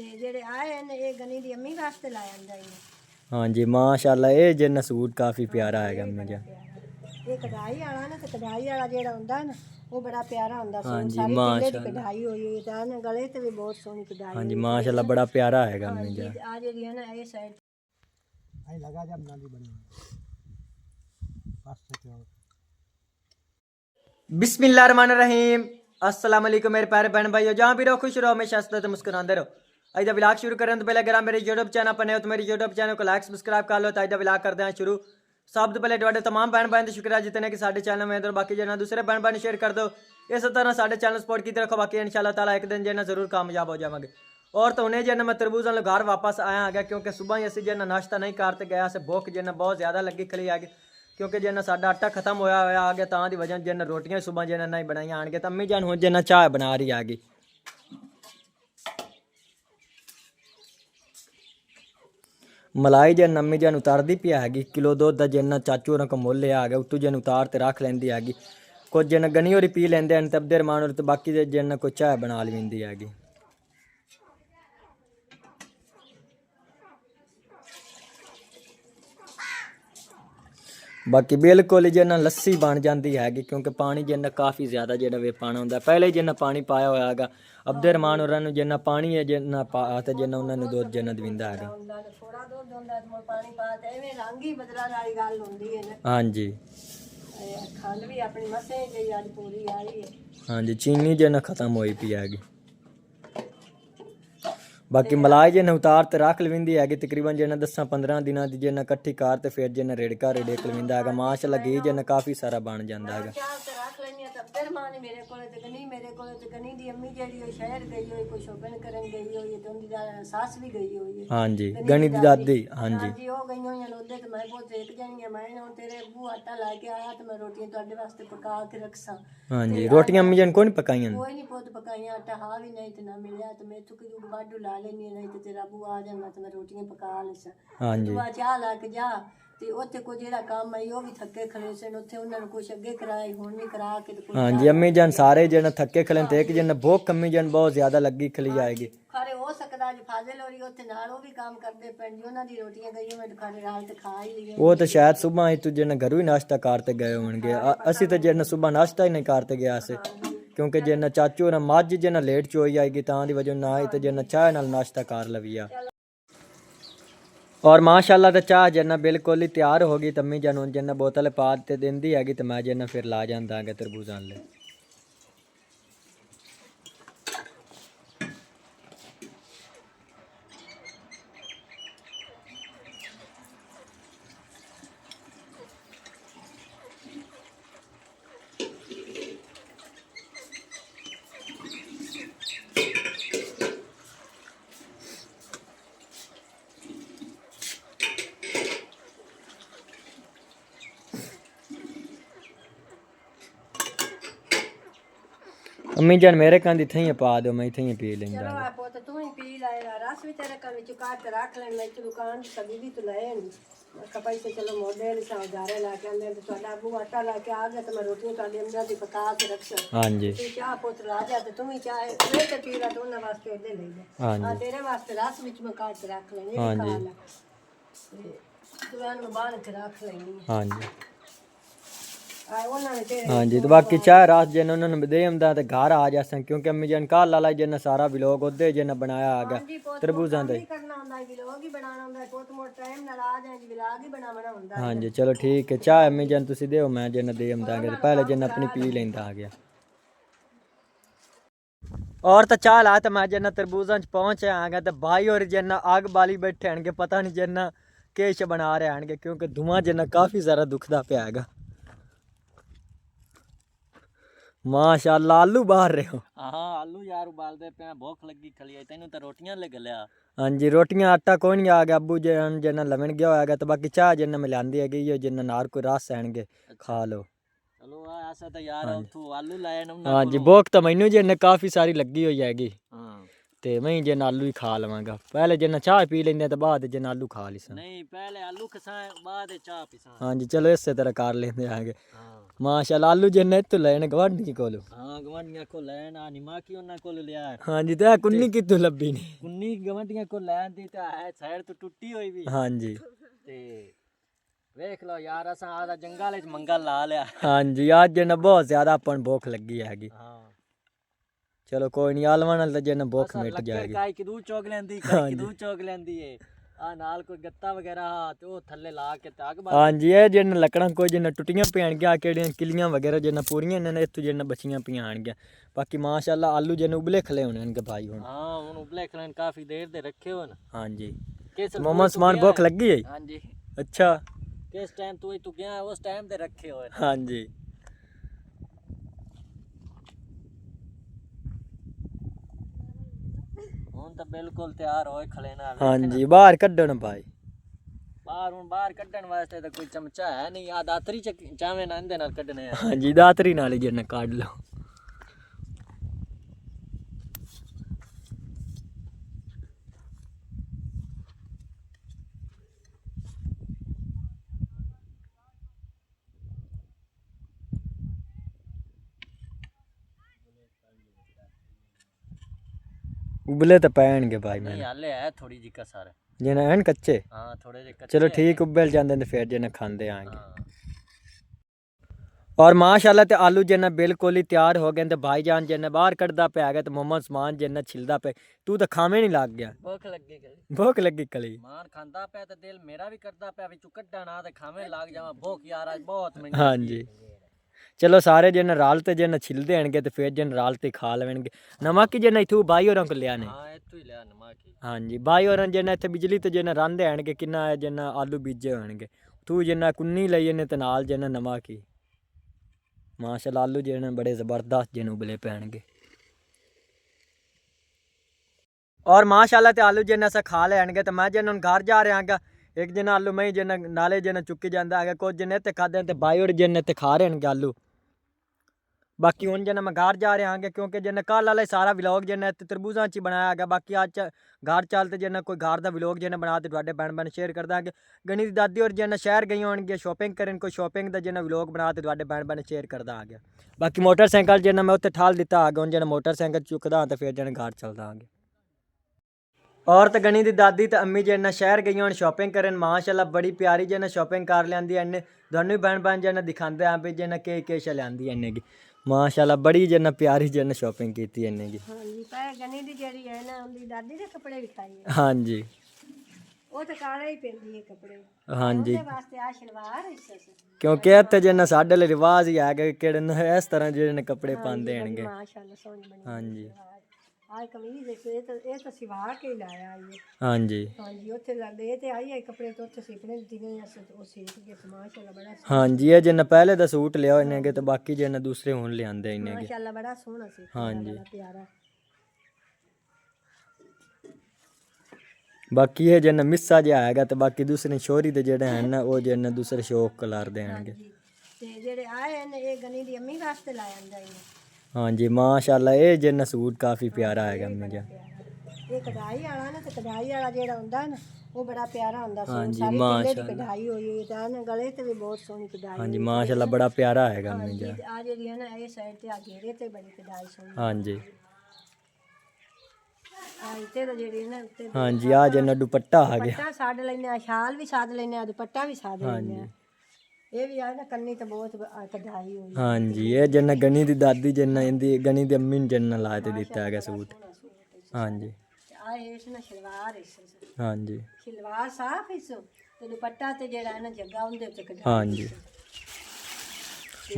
ਤੇ ਜਿਹੜੇ ਆਏ ਨੇ ਇਹ ਗਨੀ ਦੀ ਅੰਮੀ ਵਾਸਤੇ ਲਾਇਆ ਜਾਂਦਾ ਹੈ। ਹਾਂਜੀ ਮਾਸ਼ਾਅੱਲਾ ਇਹ ਜਿੰਨਾ ਸੂਟ ਕਾਫੀ ਪਿਆਰਾ ਹੈਗਾ ਮਿਰਜ਼ਾ। ਇਹ ਕਢਾਈ ਵਾਲਾ ਨਾ ਤੇ ਕਢਾਈ ਵਾਲਾ ਜਿਹੜਾ ਹੁੰਦਾ ਨਾ ਉਹ ਬੜਾ ਪਿਆਰਾ ਹੁੰਦਾ ਸੂਟ ਸਾਰੀ ਤਿੱਲੇ ਦੀ ਕਢਾਈ ਹੋਈ ਹੋਈ ਤਾਂ ਗਲੇ ਤੇ ਵੀ ਬਹੁਤ ਸੋਹਣੀ ਕਢਾਈ। ਹਾਂਜੀ ਮਾਸ਼ਾਅੱਲਾ ਬੜਾ ਪਿਆਰਾ ਹੈਗਾ ਮਿਰਜ਼ਾ। ਆ ਜਿਹੜੀ ਹੈ ਨਾ ਇਹ ਸਾਈਡ आई लगा जब नाली बनी पास से बिस्मिल्लाहिर्रहमानिर्रहीम अस्सलाम वालेकुम मेरे प्यारे बहन भाइयों, जहाँ भी रहो खुश रहो, हमेशा हंसते मुस्कुराते रहो। आज दा व्लॉग शुरू करें तो पहले अगर आप मेरे यूट्यूब चैनल पर नए हो तो मेरे यूट्यूब चैनल को लाइक सब्सक्राइब कर लो। तो आज दा व्लॉग करते हैं शुरू। सब तो पहले ਤੁਹਾਡੇ तमाम भैन भाई का शुक्रिया जितने कि साडे चैनल में इधर बाकी जना दूसरे भैन भाई शेयर कर दो। इस तरह साडे चैनल सपोर्ट कीते रखो, बाकी इंशाल्लाह ताला एक दिन जना जरूर कामयाब हो जाएंगे। और तो उन्हें जना मैं तरबूज वाले घर वापस आया आ गया क्योंकि सुबह ही असं जना नाश्ता नहीं करते गया से भुख जना बहुत ज़्यादा लगी खली आ गई क्योंकि जना साडा आटा खत्म होया आ गया तां दी वजह जना रोटियां सुबह जना नहीं बनाई आन गए। तो अम्मी जान हुण जना चाय बना रही आ गई। मलाई जन अम्मी जन उतारती पी हैगी किलो दुध का जिन्ना चाचू होर को मुल आ गया उत्तू जन उतार ते रख लेंदी हैगी। कुछ जन गनी होरी पी लेंदे हैं ते अब्दे रमान होर ते बाकी दे जन कोई चाय बना लेंदी हैगी। बाकी बिल्कुल जना लस्सी बन जाती हैगी क्योंकि पानी जना काफ़ी ज़्यादा जना वे पाना होंदा पहले जना पानी पाया होया हैगा। अब्दे रमान होरां नूं जना पानी है जना पा ते जना उन्हां नूं दुध जना दिंदा हैगा। थोड़ा दुध ਹੁੰਦਾ ਤੇ ਪਾਣੀ ਪਾ ਤੇ ਐਵੇਂ ਰੰਗ ਹੀ ਬਦਲਣ ਵਾਲੀ ਗੱਲ ਹੁੰਦੀ ਹੈ ਨਾ। ਹਾਂਜੀ ਖੰਡ ਵੀ ਆਪਣੀ ਮਸੇ ਜਿਹੀ ਅੱਜ ਪੂਰੀ ਆਈ ਹੈ। ਹਾਂਜੀ चीनी जना खत्म होई पी हैगी। बाकी मलाई जना उतार ते रख लविंदी हैगी तकरीबन जना 10-15 दिनों की जना कट्ठी कार ते फिर जना रेड़का रेड़क लविंदा हैगा। माशाअल्लाह घी जना काफ़ी सारा बन जाता हैगा। मेरे को गनी दी अम्मी जेड़ी शहर गई हुई कोई शॉपिंग करन गई हुई ते उनदी सास भी गई हुई है। हां जी गनी दी दादी हां जी जी ओ गई हुई हैं ओदे ते मैं बहुत देख जानी है। मैं हुन तेरे अब्बू आटा ला के आया ते मैं रोटियां ਤੁਹਾਡੇ वास्ते पका के रखसा। हां जी रोटियां अम्मी जन कोई पकाईयां कोई नहीं पुत पकाईयां आटा हा भी नहीं ते ना मिलया ते मैं चुकी दूं बाडू ला लेनी नहीं ते तेरा अब्बू आ जाना ते मैं रोटियां पका लेसा। हां जी तू चाह ला के जा ਤੇ ਉੱਥੇ ਕੋ ਜਿਹੜਾ ਕੰਮ ਆਈ ਉਹ ਵੀ ਥੱਕੇ ਖੜੇ ਸਨ ਉੱਥੇ ਉਹਨਾਂ ਨੂੰ ਕੁਛ ਅੱਗੇ ਕਰਾਇਆ ਹੁਣ ਵੀ ਕਰਾ ਕੇ ਤੇ ਹਾਂਜੀ ਅੰਮੀ ਜਨ ਸਾਰੇ ਜਨ ਥੱਕੇ ਖਲੇ ਤੇ ਇੱਕ ਜਨ ਭੁੱਖ ਅੰਮੀ ਜਨ ਬਹੁਤ ਜ਼ਿਆਦਾ ਲੱਗੀ ਖਲੀ ਆਏਗੀ। ਖਾਰੇ ਹੋ ਸਕਦਾ ਜੀ ਫਾਜ਼ਿਲ ਹੋਰੀ ਉੱਥੇ ਨਾਲ ਉਹ ਵੀ ਕੰਮ ਕਰਦੇ ਪੈਣ ਜੀ ਉਹਨਾਂ ਦੀ ਰੋਟੀਆਂ ਗਈ ਮੈਂ ਖਾਰੇ ਨਾਲ ਤੇ ਖਾ ਹੀ ਲਈਆਂ। ਉਹ ਤਾਂ ਸ਼ਾਇਦ ਸਵੇਰ ਹੀ ਤੂੰ ਜਨ ਘਰੋਂ ਹੀ ਨਾਸ਼ਤਾ ਕਰਤੇ ਗਏ ਹੋਣਗੇ। ਅਸੀਂ ਤਾਂ ਜਨ ਸਵੇਰ ਨਾਸ਼ਤਾ ਹੀ ਨਹੀਂ ਕਰਤੇ ਗਿਆ ਸੀ ਕਿਉਂਕਿ ਜਨ ਚਾਚੂ ਨਾ ਮੱਝ ਜਨ ਲੇਟ ਚੋਈ ਆਏਗੀ ਤਾਂ ਦੀ ਵਜ੍ਹਾ ਨਾ ਹੀ ਤੇ ਜਨ ਚਾਹ ਨਾਲ ਨਾਸ਼ਤਾ ਕਰ ਲਵੀਆ। और माशाल्लाह तो चाह जना बिल्कुल ही तैयार हो गई। तम्मी जन जना बोतल पा ते देंदी हैगी तो मैं जना फिर ला जाता है तरबूजां ले। अम्मी जान मेरे कंदी थई पा दो मैं थई पी लेंदा। चलो आप तो तू ही पी लाएगा रस भी तेरे कल विच काट के रख लेन मैं दुकान सभी भी तो लाए कपाई से चलो मॉडल सा जारे ला के ले तो ਤੁਹਾਡਾ ਅਬੂ ਆਟਾ ਲਾ ਕੇ ਆ ਗਿਆ ਤੇ ਮੈਂ ਰੋਟੀਆਂ ਤੁਹਾਡੇ ਅੰਦਰ ਦੀ ਪਕਾ ਕੇ ਰੱਖਾਂ। ਹਾਂਜੀ ਤੂੰ ਚਾਹ ਪੁੱਤ ਰਾਜਾ ਤੇ ਤੂੰ ਹੀ ਚਾਹ ਮੈਂ ਤੇ ਪੀ ਲਾ ਤੂੰ ਉਹਨਾਂ ਵਾਸਤੇ ਉਹਦੇ ਲਈ ਲੈ ਆ ਤੇਰੇ ਵਾਸਤੇ ਰਸ ਵਿੱਚ ਮੈਂ ਕਾਟ ਕੇ ਰੱਖ ਲੈਣੀ ਖਾ ਲੈ ਤੂੰ ਇਹਨੂੰ ਬਾਹਰ ਕੇ ਰੱਖ ਲੈਣੀ। ਹਾਂਜੀ हाँ जी तो बाकी चाह रात जन उन्होंने दे आंदा ते घर आ जासन क्योंकि अम्मी जन कल वाला जन सारा व्लॉग ओदे जन बनाया आ गया तरबूजां दा हाँ जी। चलो ठीक है चाह अम्मी जन तुसी देओ मैं जन दे आंदा पहले जन अपनी पी लेंदा आ गया। और तो चाह ला तो मैं जन तरबूजां च पहुंच आ गया तो भाई और जन अग बाली बैठे हैं पता नहीं जन किश बना रहे हैं क्योंकि धुआं जन काफ़ी सारा दुखदा पिया हैगा। माशाअल्लाह आलू बाहर रहे हो। हाँ आलू यार उबालते पे भूख लगी खली आई तेनू तो रोटियां ले गलिया। हाँ जी रोटियां आटा कोई नहीं आ गया अबू जन जना लवन गया होगा तो बाकी चाह जन मिलांदी है ये जन नार कोई रस हैणगे खा लो। चलो ऐसा तो यार तू आलू लाए ना। हाँ जी भूख तो मैनू जन काफ़ी सारी लगी हुई हैगी ते मैं जन आलू ही खा लवांगा। पहले जन चाह पी लेंदे तो बाद जन आलू खा ली। नहीं पहले आलू खसा बाद चाह पीसा। हाँ जी चलो इस तरह कर लेंदे आगे। ਮਾਸ਼ਾਅੱਲਾ ਆਲੂ ਜਿੰਨੇ ਇੱਥੋਂ ਲੈਣ ਗਵਾਂਢੀ ਕੋਲੋਂ। ਹਾਂ ਗਵਾਂਢੀਆਂ ਕੋ ਲੈਣ ਆ ਨਿਮਾ ਕੀ ਉਹਨਾਂ ਕੋਲ ਲਿਆ ਹਾਂਜੀ ਤੇ ਆਹ ਕੁੰਨੀ ਕਿੱਥੋਂ ਲੱਭੀ ਨਹੀਂ। ਕੁੰਨੀ ਗਵਾਂਢੀਆਂ ਕੋ ਲੈਣ ਦੀ ਤਾਂ ਹੈ ਸਾਈਡ ਤੋਂ ਟੁੱਟੀ ਹੋਈ ਵੀ ਹਾਂਜੀ ਤੇ ਵੇਖ ਲਓ ਯਾਰ ਅਸਾਂ ਆਦਾ ਜੰਗਲ ਵਿੱਚ ਮੰਗਾ ਲਾ ਲਿਆ। ਹਾਂਜੀ ਅੱਜ ਨਾ ਬਹੁਤ ਜ਼ਿਆਦਾ ਆਪਾਂ ਨੂੰ ਭੁੱਖ ਲੱਗੀ ਹੈਗੀ। ਹਾਂ ਚਲੋ ਕੋਈ ਨਹੀਂ ਆਲਵਾਂ ਨਾਲ ਤਾਂ ਜਿੰਨਾ ਭੁੱਖ ਅਸਾਂ ਮਿਟ ਲੱਕੜ ਜਾਏਗੀ। ਕਾਈ ਕਿਦੂ ਚੋਗ ਲੈਂਦੀ ਹਾਂਜੀ। ਕਿਦੂ ਚੋਗ ਲੈਂਦੀ ਏ ਆ ਨਾਲ ਕੋਈ ਗੱਤਾ ਵਗੈਰਾ ਤੇ ਉਹ ਥੱਲੇ ਲਾ ਕੇ ਤੇ ਅੱਗ ਬਾਲ ਹਾਂਜੀ ਇਹ ਜਿੰਨ ਲੱਕੜਾਂ ਕੋਈ ਜਿੰਨਾ ਟੁੱਟੀਆਂ ਪੈਣਗੀਆਂ ਕਿਹੜੀਆਂ ਕਿਲੀਆਂ ਵਗੈਰਾ ਜਿੰਨਾ ਪੂਰੀਆਂ ਇਹਨਾਂ ਨੇ ਇੱਥੋਂ ਜਿੰਨਾ ਬਚੀਆਂ ਪਈਆਂ ਆਣਗੀਆਂ। ਬਾਕੀ ਮਾਸ਼ਾਅੱਲਾ ਆਲੂ ਜਿੰਨ ਉਬਲੇ ਖਲੇ ਹੋਣੇ ਨੇ ਭਾਈ ਹੁਣ। ਹਾਂ ਹੁਣ ਉਬਲੇ ਖਲਨ ਕਾਫੀ ਦੇਰ ਦੇ ਰੱਖੇ ਹੋਣ। ਹਾਂਜੀ ਕਿਸ ਮਮਾ ਸਮਾਨ ਭੁੱਖ ਲੱਗੀ ਹੈ। ਹਾਂਜੀ ਅੱਛਾ ਕਿਸ ਟਾਈਮ ਤੂੰ ਗਿਆ ਉਸ ਟਾਈਮ ਤੇ ਰੱਖੇ ਹੋਏ ਨੇ। ਹਾਂਜੀ ਹੁਣ ਤਾਂ ਬਿਲਕੁਲ ਤਿਆਰ ਹੋਏ ਖਲੇ ਨਾਲ। ਹਾਂਜੀ ਬਾਹਰ ਕੱਢਣ ਭਾਈ। ਬਾਹਰ ਕੱਢਣ ਵਾਸਤੇ ਤਾਂ ਕੋਈ ਚਮਚਾ ਹੈ ਨਹੀਂ ਆ ਦਾਤਰੀ ਚਾਵੇਂ ਨਾ ਇਹਦੇ ਨਾਲ ਕੱਢਣੇ ਆ। ਹਾਂਜੀ ਦਾਤਰੀ ਨਾਲ ਹੀ ਜਿੰਨਾ ਕੱਢ ਲਓ। ਉਬਲੇ ਤਾਂ ਪੈਣਗੇ ਭਾਈ ਨਹੀਂ ਮੈਨੂੰ ਹਾਲੇ ਹੈ ਥੋੜੀ ਜਿਹੀ ਕਸਰ। ਜਿੰਨਾ ਐਨ ਕੱਚੇ। ਹਾਂ ਥੋੜੇ ਜਿਹੇ ਕੱਚੇ ਚਲੋ ਠੀਕ ਉਬਲ ਜਾਂਦੇ ਨੇ ਫਿਰ ਜਿੰਨਾ ਖਾਂਦੇ ਆਂਗੇ। ਹਾਂ और माशाल्लाह ते आलू जिन्ना बिल्कुल ही तैयार हो गए ते भाईजान जिन्ना बाहर कढ़दा पे आ गया ते मोहम्मद समान जिन्ना छिलदा पे तू तो खावे नहीं लग गया। भूख लगी कली मार खांदा पे ते दिल मेरा भी करदा पे विचों कड्डा ना ते खावे लग जावां भूख यार आज बहुत मैं। हाँ जी चलो सारे जिन्ना राल ते जिन्ना छिलदे हनगे ते फिर जिन्ना राल ते खा लेवणगे। नमक जिन्ना इथू भाई होरां को लिया ने। हां इथू ही लिया नमक। हाँ जी भाई होरां जिन्ना इत्थे बिजली ते जिन्ना रांदे हनगे किन्ना जिन्ना आलू बीजे होणगे तू जिन्ना कुन्नी लई ने ते नाल जिन्ना नमक ही। माशाल्लाह आलू जिन्ना बड़े ज़बरदस्त जिन्ना उबले पैणगे। और माशाल्लाह ते आलू जिन्ना अस खा लैणगे ते मैं जिन्ना घर जा रहा गा एक जिन्ना आलू मैं जिन्ना नाले जिन्ना चुक्की जांदा है कुछ जिन्ने ते खादे ते भाई और जिन्ने ते खा रहे हैं आलू। बाकी हुण जिन्ना मैं घर जा रहा गा क्योंकि जिन्ना कल वाला सारा व्लॉग जिन्ना तरबूजा च बनाया गया बाकी अज घर चलते जिन्ना कोई घर का व्लॉग जिन्ना बना ते तुहाडे भैन भैन शेयर कर देंगे। गनी दी दादी और जिन्ना शहर गई होणगे शॉपिंग करन कोई शॉपिंग का जिन्ना व्लॉग बना ते तुहाडे भैन भैन शेयर कर देंगे। बाकी मोटरसाइकिल जिन्ना मैं उत्ते ठाल दिता आ गया हुण जिन्ना मोटरसाइकिल चुकदा तो फिर जिन्ना घर चलदा आगे। और तो गनी दी दादी तो अम्मी जिन्ना शहर गई होण शॉपिंग करन माशाल्लाह बड़ी प्यारी जिन्ना शॉपिंग कर लैंदी इन्ने दोनों भैन भैन जिन्ना दिखांदे हैं भी जिन्ना के लियांदी इन्ने की माशाल्लाह बड़ी जिन्ना प्यारी जिन्ना शॉपिंग की इन्ने की। हाँ जी पै गनी दी जेड़ी है ना उनकी दादी दे कपड़े विखाई है। हाँ जी वो तो काला ही पहनती है कपड़े। हाँ जी ਉਹਦੇ ਵਾਸਤੇ ਆ ਸ਼ਲਵਾਰ ਇਸ क्योंकि इत्थे जिन्ना साडे लिए रिवाज ही है कि किड़े इस तरह जिन्ने कपड़े पांदे हनगे। माशाल्लाह सोहनी बनी हाँ जी आ कमीज ये तो सिवा के ही लाया ये। हाँ जी हाँ जी उत्थे लगे ये ते आई है कपड़े तो उत्थे सीखने दिए अस ओ सीख के माशाल्लाह बड़ा हाँ जी ये जिन्ना पहले दा सूट लिया इन्ने के तो बाकी जिन्ना दूसरे हुन लियांदे इन्ने के। माशाल्लाह बड़ा सोहना सी। हाँ जी बड़ा प्यारा बाकी ये जिन्ना मिस्सा जिहा हैगा ते बाकी दूसरे शोरी दे जेड़े हैं ना वो जिन्ना दूसरे शौक कलर दे हनगे। ते जेड़े आए हैं ये गनी दी अम्मी वास्ते लाया अंदा इने। हाँ जी माशाल्लाह ये जिन्ना सूट काफ़ी प्यारा हैगा अम्मी जी। ये कढ़ाई वाला ना ते कढ़ाई वाला जेड़ा हुंदा ना वो बड़ा प्यारा हुंदा हाँ सूट जी, सारी माशाल्लाह। टिल्ले दी कढ़ाई होई हुई ते ना गले ते भी बहुत सोहनी कढ़ाई। हाँ जी माशाल्लाह बड़ा प्यारा हैगा अम्मी जी। आ जेड़ी है ना ये साइड ते आ घेरे ते बड़ी कढ़ाई सोहनी। हाँ जी आ इते तो जेड़ी ना ते हाँ जी आ जिन्ना दुपट्टा आ गया। दुपट्टा साड़ लेने आ शाल भी साड़ लेने आ दुपट्टा भी साड़ लेने आ। ये भी है ना कन्नी तो बहुत कढ़ाई हुई। हाँ जी ये जिन्ना गनी दी दादी जिन्ना इंदी गनी दी अम्मी ने जिन्ना ला ते दिता हैगा सूट। हाँ जी आ इस ना शलवार इस हाँ जी शलवार साफ इस ते दुपट्टा ते जेड़ा है ना जग्गा उंदे ते कढ़ाई। हाँ जी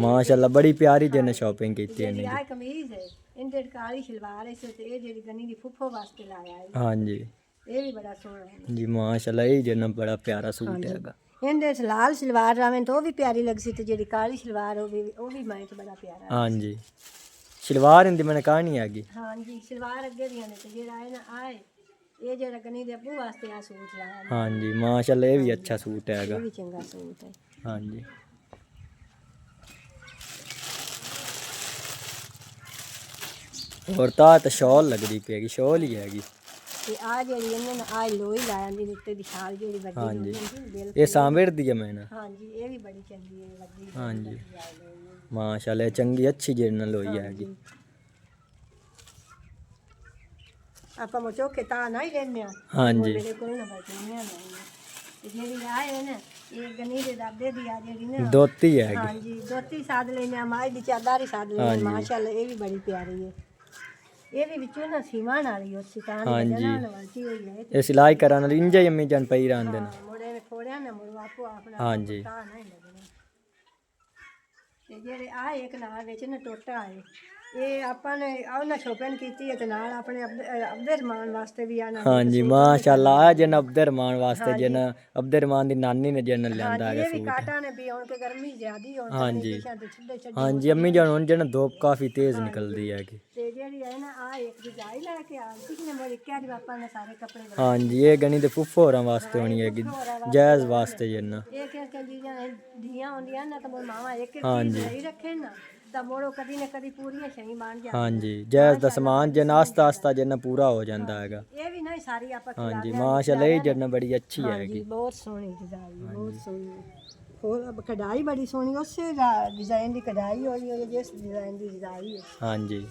माशाल्लाह बड़ी प्यारी जिन्ना शॉपिंग की थी इन्ने। आ कमीज है इंदे काली शलवार इस ते ये जेड़ी गनी दी फुफो वास्ते लाया है। हाँ जी ये भी बड़ा सोहना है जी माशाल्लाह ये जिन्ना बड़ा प्यारा सूट हैगा। इंदे लाल शलवार रावें तो भी प्यारी लग सी ते जेड़ी काली शलवार वो भी मैं तो बड़ा प्यारा। हाँ जी शलवार इंदी मैंने कहानी हैगी। हाँ जी शलवार अगे दियां ने ते जेड़ा है ना आए ये जेड़ा गनी दे अब्बू वास्ते आ सूट लाया है। हाँ जी माशाल्लाह ये भी अच्छा सूट हैगा। ये भी चंगा सूट है। हाँ जी और ता तो शॉल लगदी पेगी शॉल ही हैगी। ਤੇ ਆ ਜਿਹੜੀ ਇਹਨਾਂ ਨੇ ਆ ਲੋਈ ਲਾਇਆ ਦੀ ਉੱਤੇ ਦੀ ਛਾਲ ਜਿਹੜੀ ਵੱਡੀ ਹਾਂਜੀ। ਹੁੰਦੀ ਬਿਲਕੁਲ ਇਹ ਸਾਂਭਰ ਦੀ ਹੈ ਮੈਂ ਨਾ ਹਾਂਜੀ ਇਹ ਵੀ ਬੜੀ ਚੰਗੀ ਹੈ ਵੱਡੀ ਹਾਂਜੀ ਮਾਸ਼ਾਅੱਲਾ ਇਹ ਚੰਗੀ ਅੱਛੀ ਜਿਹੜੀ ਨਾਲ ਹੋਈ ਹੈਗੀ ਆਪਾਂ ਮੋਚੋ ਕੇ ਤਾਂ ਨਹੀਂ ਲੈਣੇ ਆ ਹਾਂਜੀ ਮੇਰੇ ਕੋਲ ਨਾ ਬੈਠੇ ਨੇ ਤੇ ਜਿਹੜੀ ਆਏ ਨੇ ਇਹ ਗਨੀ ਦੇ ਦਾਦੇ ਦੀ ਆ ਜਿਹੜੀ ਨਾ ਦੋਤੀ ਹੈਗੀ ਹਾਂਜੀ ਦੋਤੀ ਸਾਧ ਲੈਣੇ ਆ ਮਾਈ ਦੀ ਚਾਦਾਰੀ ਸਾਧ ਲੈਣੇ ਮਾਸ਼ਾਅੱਲਾ ਇਹ ਵੀ ਬੜੀ ਪਿਆਰੀ ਹੈ ਇਹ ਵੀ ਵਿੱਚੋਂ ਨਾ ਸੀਮਾਨ ਵਾਲੀ ਉਹ ਸਿਤਾਨ ਹਾਂਜੀ। ਦੇ ਨਾਲ ਵਾਲਤੀ ਹੋਈ ਹੈ ਇਹ ਸਿਲਾਈ ਕਰਨ ਵਾਲੀ ਇੰਜੇ ਅੰਮੀ ਜਾਨ ਪਈ ਰਹਿੰਦੇ ਨੇ ਮੋੜੇ ਨੇ ਫੋੜਿਆ ਨਾ ਮੁੜ ਆਪੋ ਆਪਣਾ ਹਾਂਜੀ ਤਾਂ ਨਹੀਂ ਲੱਗਣਾ ਤੇ ਜਿਹੜੇ ਆ ਇੱਕ ਨਾਲ ਵਿੱਚ ਨਾ ਟੋਟਾ ਹੈ ਇਹ ਆਪਾਂ ਨੇ ਉਹਨਾਂ ਸ਼ੋਪਿੰਗ ਕੀਤੀ ਹੈ ਤੇ ਨਾਲ ਆਪਣੇ ਅਬਦੇ ਰਮਾਨ ਵਾਸਤੇ ਵੀ ਆਣਾ ਹਾਂਜੀ ਮਾਸ਼ਾਅੱਲਾ ਆ ਜਨ ਅਬਦੁਰਰਹਿਮਾਨ ਵਾਸਤੇ ਜਨ ਅਬਦੁਰਰਹਿਮਾਨ ਦੀ ਨਾਨੀ ਨੇ ਜਨ ਲਿਆਂਦਾ ਹੈਗਾ ਇਹ ਵੀ ਸੂਟ ਕਾਟਾ ਨੇ ਵੀ ਹੁਣ ਕਿ ਗਰਮੀ ਜ਼ਿਆਦੀ ਹੋਣ ਹਾਂਜੀ ਤੇ ਛੱਡੇ ਛੱਡੇ ਹਾਂਜੀ ਅੰਮੀ ਜਾਨ ਹੁਣ ਜਨ ਧੁੱਪ ਕਾਫੀ ਤੇਜ਼ ਨਿਕਲਦੀ ਹੈਗੀ ਤੇ ਜਿਹੜੀ ਹੈ ਨਾ ਆ ਇੱਕ ਰਜਾਈ ਲੈ ਕੇ ਆ ਕਿਸਨੇ ਮੋੜੇ ਕਿਹਾ ਜੀ ਆਪਾਂ ਨੇ ਸਾਰੇ ਕੱਪੜੇ ਹਾਂਜੀ ਇਹ ਗਣੀ ਦੇ ਫੁੱਫੋ ਹੋਰਾਂ ਵਾਸਤੇ ਹੋਣੀ ਹੈਗੀ ਜਾਇਜ਼ ਵਾਸਤੇ ਜਨ ਇਹ ਕਿ ਚੀਜ਼ਾਂ ਦੀਆਂ ਹੁੰਦੀਆਂ ਨਾ ਤਾਂ ਮੋਰ ਮਾਵਾ ਇੱਕ ਇੱਕ ਹਾਂਜੀ। ਚੀਜ਼ ਸਹੀ ਰੱਖੇ ਨਾ ਤਾਂ ਮੋੜੋ ਕਦੀ ਨਾ ਕਦੀ ਪੂਰੀਆਂ ਸਹੀ ਬਣ ਜਾਂਦੀਆਂ ਹਾਂਜੀ ਜਾਇਜ਼ ਦਾ ਸਮਾਨ ਜਨ ਆਸਤਾ ਆਸਤਾ ਜਨ ਪੂਰਾ ਹੋ ਜਾਂਦਾ ਹੈਗਾ ਇਹ ਵੀ ਨਹੀਂ ਸਾਰੀ ਆਪਾਂ ਹਾਂਜੀ ਮਾਸ਼ਾਅੱਲਾ ਇਹ ਜਨ ਬੜੀ ਅੱਛੀ ਹਾਂਜੀ ਹੈਗੀ ਬਹੁਤ ਸੋਹਣੀ ਡਿਜ਼ਾਈਨ ਬਹੁਤ ਸੋਹਣੀ ਹੋਰ ਅਬ ਕਢਾਈ ਬੜੀ ਸੋਹਣੀ ਉਸੇ ਡਿਜ਼ਾਈਨ ਦੀ ਕਢਾਈ ਹੋਈ ਹੈ ਜਿਸ ਡਿਜ਼ਾਈਨ ਦੀ ਡਿਜ਼ਾਈਨ ਹੈ ਹਾਂਜੀ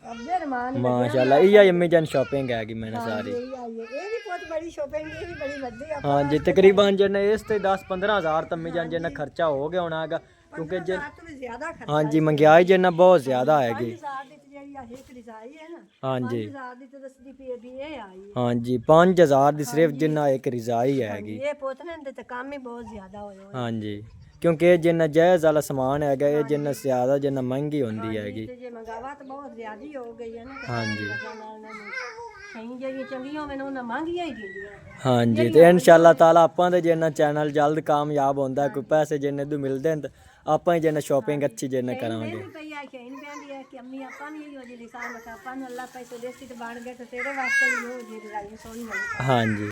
ਅਬਦੇ ਰਮਾਨ ਮਾਸ਼ਾਅੱਲਾ ਇਹ ਅੰਮੀ ਜਾਨ ਸ਼ਾਪਿੰਗ ਹੈਗੀ ਮੈਨੇ ਸਾਰੀ ਇਹ ਆਈ ਹੈ ਇਹ ਵੀ ਬਹੁਤ ਬੜੀ ਸ਼ੋਪਿੰਗ ਇਹ ਵੀ ਬੜੀ ਵੱਡੀ ਆ ਹਾਂਜੀ ਤਕਰੀਬਨ ਜਨ ਇਸ ਤੇ 10-15 ਹਜ਼ਾਰ ਤੰਮੀ ਜਾਨ ਜਨ ਖਰਚਾ ਹੋ ਗਿਆ ਹੋਣਾ ਹੈਗਾ ਕਿਉਂਕਿ ਜਨ ਤੋਂ ਵੀ ਜ਼ਿਆਦਾ ਖਰਚ ਹਾਂਜੀ ਮਹਿੰਗਾਈ ਜਨ ਬਹੁਤ ਜ਼ਿਆਦਾ ਹੈਗੀ 5000 ਦੀ ਤੇ ਜਿਹੜੀ ਆ ਇੱਕ ਡਿਜ਼ਾਈਨ ਹੈ ਨਾ ਹਾਂਜੀ 5000 ਦੀ ਤੇ ਦੱਸਦੀ ਪਈ ਵੀ ਇਹ ਆਈ ਹੈ ਹਾਂਜੀ 5000 ਦੀ ਸਿਰਫ ਜਿੰਨਾ ਇੱਕ ਰਜ਼ਾਈ ਹੈਗੀ ਇਹ ਪੋਤਨੇ ਦੇ ਤੇ ਕੰਮ ਹੀ ਬਹੁਤ ਜ਼ਿਆਦਾ ਹੋਇਆ ਹਾਂਜੀ ਕਿਉਂਕਿ ਇਹ ਜਿੰਨਾ ਜਾਇਜ਼ ਵਾਲਾ ਸਮਾਨ ਹੈਗਾ ਇਹ ਜਿੰਨਾ ਜ਼ਿਆਦਾ ਜਿੰਨਾ ਮਹਿੰਗੀ ਹੁੰਦੀ ਹੈਗੀ ਤੇ ਜੇ ਮੰਗਾਵਾ ਤਾਂ ਬਹੁਤ ਜ਼ਿਆਦੀ ਹੋ ਗਈ ਹੈ ਨਾ ਹਾਂਜੀ ਸਹੀ ਜਿਹੜੀਆਂ ਚੰਗੀਆਂ ਹੋਵੇ ਨਾ ਉਹਨਾਂ ਮਹਿੰਗੀਆਂ ਹੀ ਦਿੰਦੀਆਂ ਹਾਂਜੀ ਤੇ ਇਨਸ਼ਾਅੱਲਾ ਤਾਲਾ ਆਪਾਂ ਦੇ ਜਿੰਨਾ ਚੈਨਲ ਜਲਦ ਕਾਮਯਾਬ ਹੁੰਦਾ ਕੋਈ ਪੈਸੇ ਜਿੰਨੇ ਤੋਂ ਮਿਲਦੇ ਨੇ ਤਾਂ ਆਪਾਂ ਹੀ ਜਿੰਨਾ ਸ਼ਾਪਿੰਗ ਅੱਛੀ ਜਿੰਨਾ ਕਰਾਂਗੇ ਪਈ ਆ ਸ਼ੈਨ ਕਹਿੰਦੀ ਹੈ ਕਿ ਅੰਮੀ ਆਪਾਂ ਨਹੀਂ ਇਹੋ ਜਿਹੀ ਲਿਸਾਨ ਮਤਾ ਆਪਾਂ ਨੂੰ ਅੱਲਾ ਪੈਸੇ ਦੇਸੀ ਤੇ ਬਣ ਗਏ ਤੇ ਤੇਰੇ ਵਾਸਤੇ ਵੀ ਉਹ ਜਿਹੀ ਰਾਈ ਸੋਹਣੀ ਹੋਣੀ ਹਾਂਜੀ